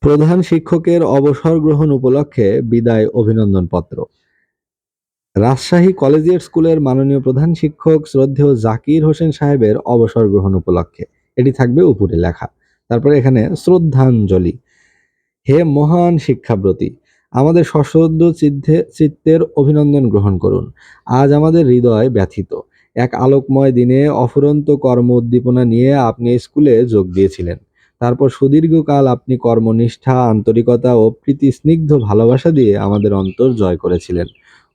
প্রধান শিক্ষকের অবসর গ্রহণ উপলক্ষে বিদায় অভিনন্দন পত্র। রাজশাহী কলেজিয়েট স্কুলের মাননীয় প্রধান শিক্ষক শ্রদ্ধেয় জাকির হোসেন সাহেবের অবসর গ্রহণ উপলক্ষে এটি থাকবে উপরে লেখা। তারপরে এখানে শ্রদ্ধাঞ্জলি। হে মহান শিক্ষাব্রতী, আমাদের সশ্রদ্ধ চিত্তের অভিনন্দন গ্রহণ করুন। আজ আমাদের হৃদয় ব্যথিত। এক আলোকময় দিনে অফুরন্ত কর্ম উদ্দীপনা নিয়ে আপনি স্কুলে যোগ দিয়েছিলেন। তারপর সুদীর্ঘকাল আপনি কর্মনিষ্ঠা, আন্তরিকতা ও প্রীতি স্নিগ্ধ ভালোবাসা দিয়ে আমাদের অন্তর জয় করেছিলেন।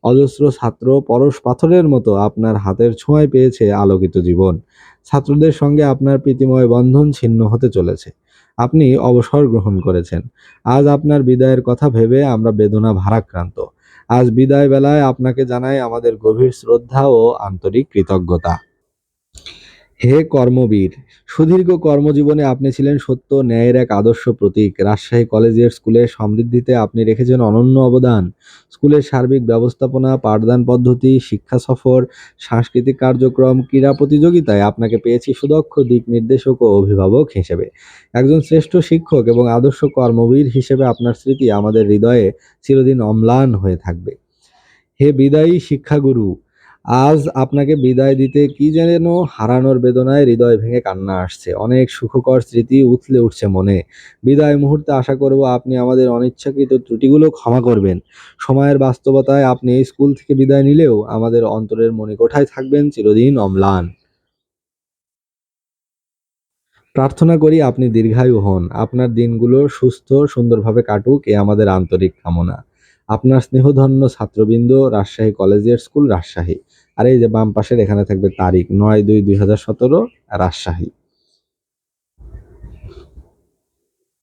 অজস্র ছাত্র পরশ পাথরের মতো আপনার হাতের ছোঁয়ায় পেয়েছে আলোকিত জীবন। ছাত্রদের সঙ্গে আপনার প্রীতিময় বন্ধন ছিন্ন হতে চলেছে। আপনি অবসর গ্রহণ করেছেন। আজ আপনার বিদায়ের কথা ভেবে আমরা বেদনা ভারাক্রান্ত। আজ বিদায় বেলায় আপনাকে জানাই আমাদের গভীর শ্রদ্ধা ও আন্তরিক কৃতজ্ঞতা। হে কর্মবীর, সুদীর্ঘ কর্মজীবনে আপনি ছিলেন সত্য ন্যায়ের এক আদর্শ প্রতীক। রাজশাহী কলেজিয়েট স্কুলের সমৃদ্ধিতে আপনি রেখেছেন অনন্য অবদান। স্কুলের সার্বিক ব্যবস্থাপনা, পাঠদান পদ্ধতি, শিক্ষা সফর, সাংস্কৃতিক কার্যক্রম, ক্রীড়া প্রতিযোগিতায় আপনাকে পেয়েছি সুদক্ষ দিক নির্দেশক ও অভিভাবক হিসেবে। একজন শ্রেষ্ঠ শিক্ষক এবং আদর্শ কর্মবীর হিসেবে আপনার স্মৃতি আমাদের হৃদয়ে চিরদিন অম্লান হয়ে থাকবে। হে বিদায়ী শিক্ষাগুরু, আজ আপনাকে বিদায় দিতে কি যেন হারানোর বেদনায় হৃদয় ভেঙে কান্না আসছে। অনেক সুখকর স্মৃতি উথলে উঠছে মনে। বিদায় মুহূর্তে আশা করব আপনি আমাদের অনিচ্ছাকৃত ত্রুটিগুলো ক্ষমা করবেন। সময়ের বাস্তবতায় আপনি এই স্কুল থেকে বিদায় নিলেও আমাদের অন্তরের মণিকোঠায় থাকবেন চিরদিন অম্লান। প্রার্থনা করি আপনি দীর্ঘায়ু হন, আপনার দিনগুলো সুস্থ সুন্দরভাবে কাটুক, এ আমাদের আন্তরিক কামনা। আপনার স্নেহধন্য ছাত্রবৃন্দ, রাজশাহী কলেজিয়েট স্কুল, রাজশাহী। আর এই যে বাম পাশের এখানে থাকবে তারিখ ৯/২/২০১৭, রাজশাহী।